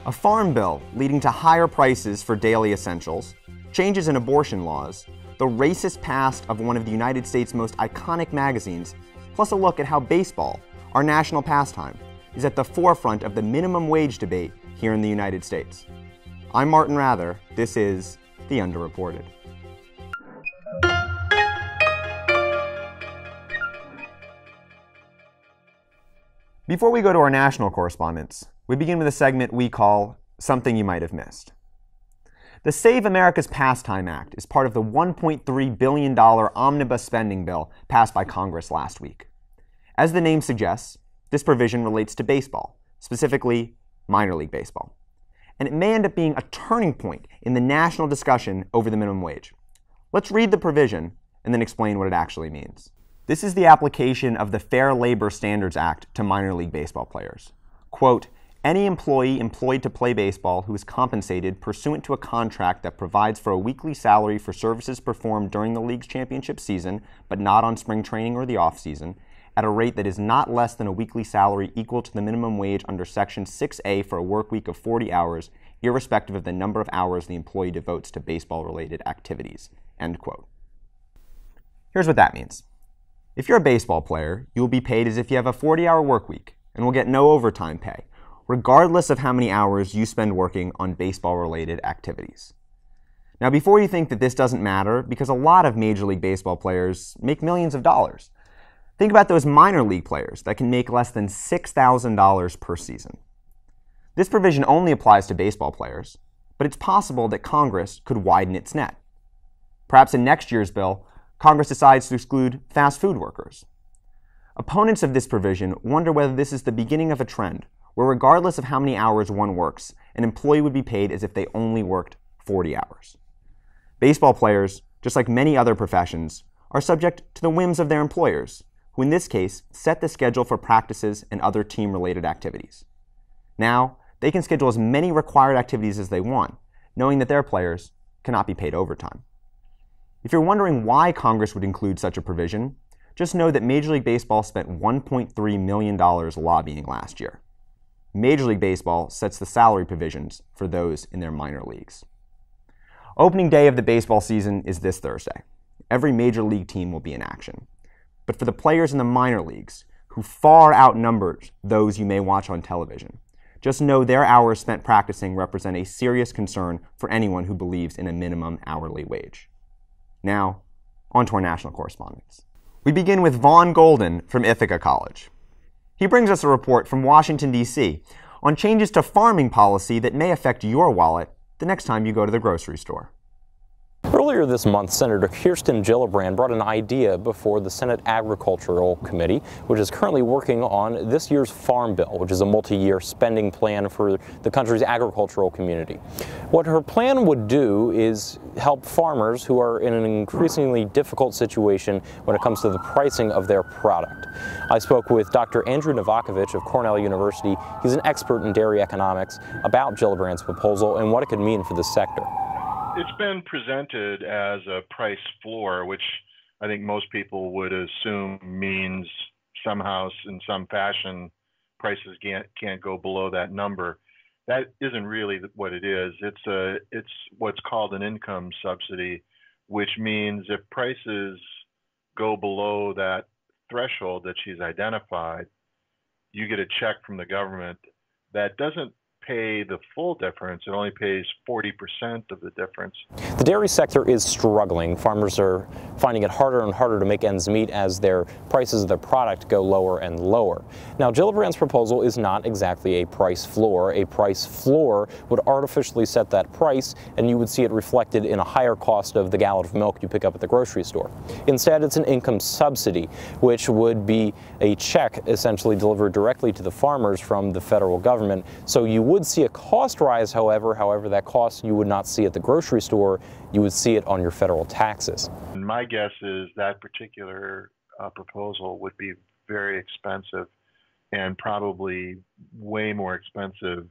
A farm bill leading to higher prices for daily essentials, changes in abortion laws, the racist past of one of the United States' most iconic magazines, plus a look at how baseball, our national pastime, is at the forefront of the minimum wage debate here in the United States. I'm Martin Rather. This is The Underreported. Before we go to our national correspondents, we begin with a segment we call Something You Might Have Missed. The Save America's Pastime Act is part of the $1.3 billion omnibus spending bill passed by Congress last week. As the name suggests, this provision relates to baseball, specifically minor league baseball. And it may end up being a turning point in the national discussion over the minimum wage. Let's read the provision and then explain what it actually means. This is the application of the Fair Labor Standards Act to minor league baseball players. Quote, any employee employed to play baseball who is compensated pursuant to a contract that provides for a weekly salary for services performed during the league's championship season, but not on spring training or the off-season, at a rate that is not less than a weekly salary equal to the minimum wage under Section 6A for a work week of 40 hours, irrespective of the number of hours the employee devotes to baseball-related activities. End quote. Here's what that means. If you're a baseball player, you will be paid as if you have a 40-hour work week and will get no overtime pay, regardless of how many hours you spend working on baseball-related activities. Now, before you think that this doesn't matter, because a lot of Major League Baseball players make millions of dollars, think about those minor league players that can make less than $6,000 per season. This provision only applies to baseball players, but it's possible that Congress could widen its net. Perhaps in next year's bill, Congress decides to exclude fast food workers. Opponents of this provision wonder whether this is the beginning of a trend where regardless of how many hours one works, an employee would be paid as if they only worked 40 hours. Baseball players, just like many other professions, are subject to the whims of their employers, who in this case set the schedule for practices and other team-related activities. Now, they can schedule as many required activities as they want, knowing that their players cannot be paid overtime. If you're wondering why Congress would include such a provision, just know that Major League Baseball spent $1.3 million lobbying last year. Major League Baseball sets the salary provisions for those in their minor leagues. Opening day of the baseball season is this Thursday. Every major league team will be in action. But for the players in the minor leagues, who far outnumber those you may watch on television, just know their hours spent practicing represent a serious concern for anyone who believes in a minimum hourly wage. Now, on to our national correspondents. We begin with Vaughn Golden from Ithaca College. He brings us a report from Washington, D.C. on changes to farming policy that may affect your wallet the next time you go to the grocery store. Earlier this month, Senator Kirsten Gillibrand brought an idea before the Senate Agricultural Committee, which is currently working on this year's Farm Bill, which is a multi-year spending plan for the country's agricultural community. What her plan would do is help farmers who are in an increasingly difficult situation when it comes to the pricing of their product. I spoke with Dr. Andrew Novakovich of Cornell University. He's an expert in dairy economics about Gillibrand's proposal and what it could mean for the sector. It's been presented as a price floor, which I think most people would assume means somehow, in some fashion, prices can't go below that number. That isn't really what it is. It's what's called an income subsidy, which means if prices go below that threshold that she's identified, you get a check from the government that doesn't pay the full difference. It only pays 40% of the difference. The dairy sector is struggling. Farmers are finding it harder and harder to make ends meet as their prices of their product go lower and lower. Now, Gillibrand's proposal is not exactly a price floor. A price floor would artificially set that price, and you would see it reflected in a higher cost of the gallon of milk you pick up at the grocery store. Instead, it's an income subsidy, which would be a check essentially delivered directly to the farmers from the federal government. So you would see a cost rise, however, that cost you would not see at the grocery store. You would see it on your federal taxes. And my guess is that particular proposal would be very expensive and probably way more expensive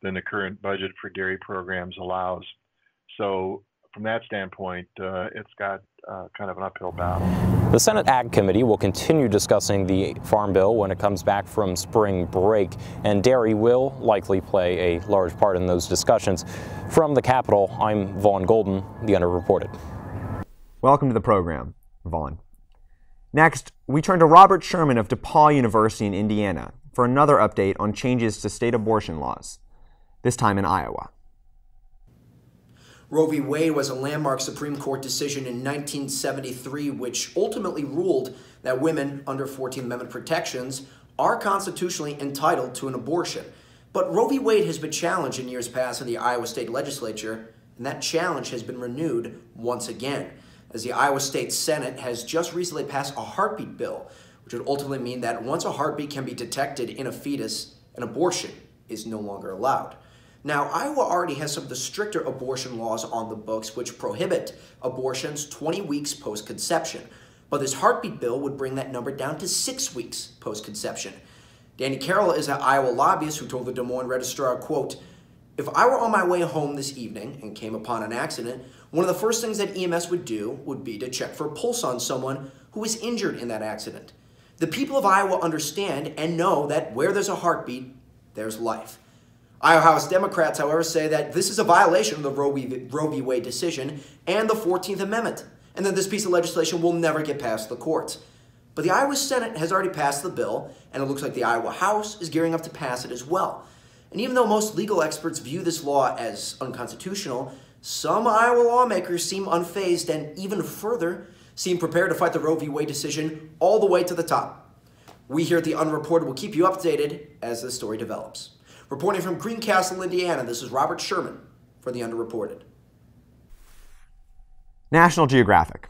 than the current budget for dairy programs allows. So from that standpoint, it's got kind of an uphill battle. The Senate Ag Committee will continue discussing the Farm Bill when it comes back from spring break, and dairy will likely play a large part in those discussions. From the Capitol, I'm Vaughn Golden, the Underreported. Welcome to the program, Vaughn. Next, we turn to Robert Sherman of DePaul University in Indiana for another update on changes to state abortion laws, this time in Iowa. Roe v. Wade was a landmark Supreme Court decision in 1973, which ultimately ruled that women under 14th Amendment protections are constitutionally entitled to an abortion. But Roe v. Wade has been challenged in years past in the Iowa State Legislature, and that challenge has been renewed once again, as the Iowa State Senate has just recently passed a heartbeat bill, which would ultimately mean that once a heartbeat can be detected in a fetus, an abortion is no longer allowed. Now, Iowa already has some of the stricter abortion laws on the books which prohibit abortions 20 weeks post-conception. But this heartbeat bill would bring that number down to 6 weeks post-conception. Danny Carroll is an Iowa lobbyist who told the Des Moines Registrar, quote, "If I were on my way home this evening and came upon an accident, one of the first things that EMS would do would be to check for a pulse on someone who was injured in that accident. The people of Iowa understand and know that where there's a heartbeat, there's life." Iowa House Democrats, however, say that this is a violation of the Roe v. Wade decision and the 14th Amendment, and that this piece of legislation will never get past the courts. But the Iowa Senate has already passed the bill, and it looks like the Iowa House is gearing up to pass it as well. And even though most legal experts view this law as unconstitutional, some Iowa lawmakers seem unfazed and even further seem prepared to fight the Roe v. Wade decision all the way to the top. We here at the Unreported will keep you updated as this story develops. Reporting from Greencastle, Indiana, this is Robert Sherman for the Underreported. National Geographic.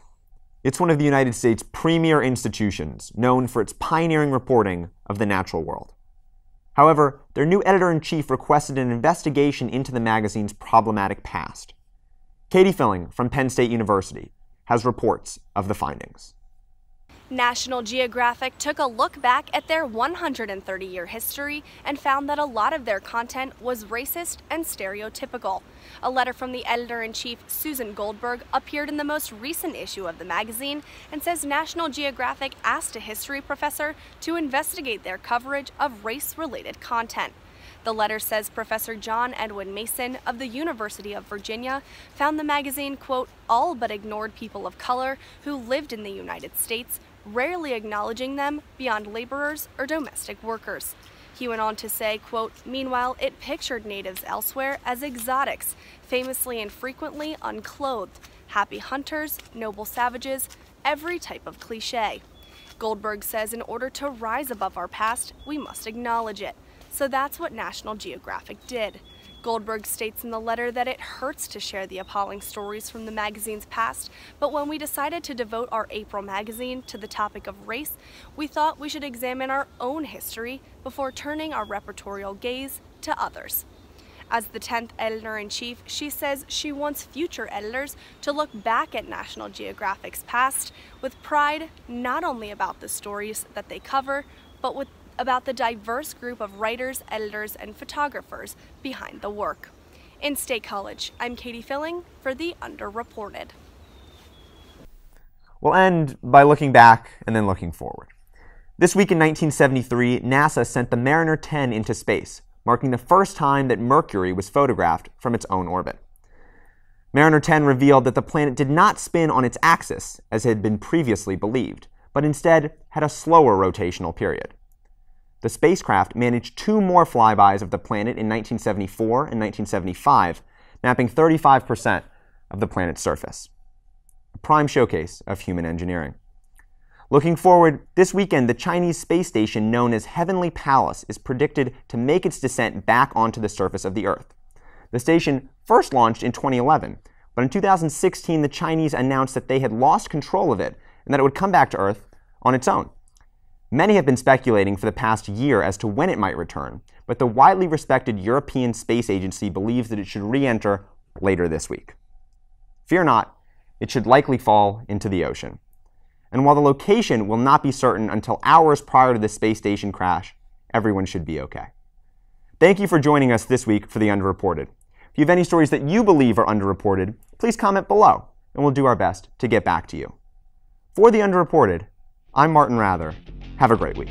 It's one of the United States' premier institutions, known for its pioneering reporting of the natural world. However, their new editor-in-chief requested an investigation into the magazine's problematic past. Katie Filling from Penn State University has reports of the findings. National Geographic took a look back at their 130-year history and found that a lot of their content was racist and stereotypical. A letter from the editor-in-chief, Susan Goldberg, appeared in the most recent issue of the magazine and says National Geographic asked a history professor to investigate their coverage of race-related content. The letter says Professor John Edwin Mason of the University of Virginia found the magazine, quote, all but ignored people of color who lived in the United States, rarely acknowledging them beyond laborers or domestic workers. He went on to say, quote, meanwhile, it pictured natives elsewhere as exotics, famously and frequently unclothed, happy hunters, noble savages, every type of cliche. Goldberg says in order to rise above our past, we must acknowledge it. So that's what National Geographic did. Goldberg states in the letter that it hurts to share the appalling stories from the magazine's past, but when we decided to devote our April magazine to the topic of race, we thought we should examine our own history before turning our reportorial gaze to others. As the 10th editor-in-chief, she says she wants future editors to look back at National Geographic's past with pride, not only about the stories that they cover, but about the diverse group of writers, editors, and photographers behind the work. In State College, I'm Katie Filling for the Underreported. We'll end by looking back and then looking forward. This week in 1973, NASA sent the Mariner 10 into space, marking the first time that Mercury was photographed from its own orbit. Mariner 10 revealed that the planet did not spin on its axis, as had been previously believed, but instead had a slower rotational period. The spacecraft managed 2 more flybys of the planet in 1974 and 1975, mapping 35% of the planet's surface. A prime showcase of human engineering. Looking forward, this weekend, the Chinese space station known as Heavenly Palace is predicted to make its descent back onto the surface of the Earth. The station first launched in 2011, but in 2016, the Chinese announced that they had lost control of it and that it would come back to Earth on its own. Many have been speculating for the past year as to when it might return, but the widely respected European Space Agency believes that it should re-enter later this week. Fear not, it should likely fall into the ocean. And while the location will not be certain until hours prior to the space station crash, everyone should be okay. Thank you for joining us this week for the Underreported. If you have any stories that you believe are underreported, please comment below, and we'll do our best to get back to you. For the Underreported, I'm Martin Rather. Have a great week.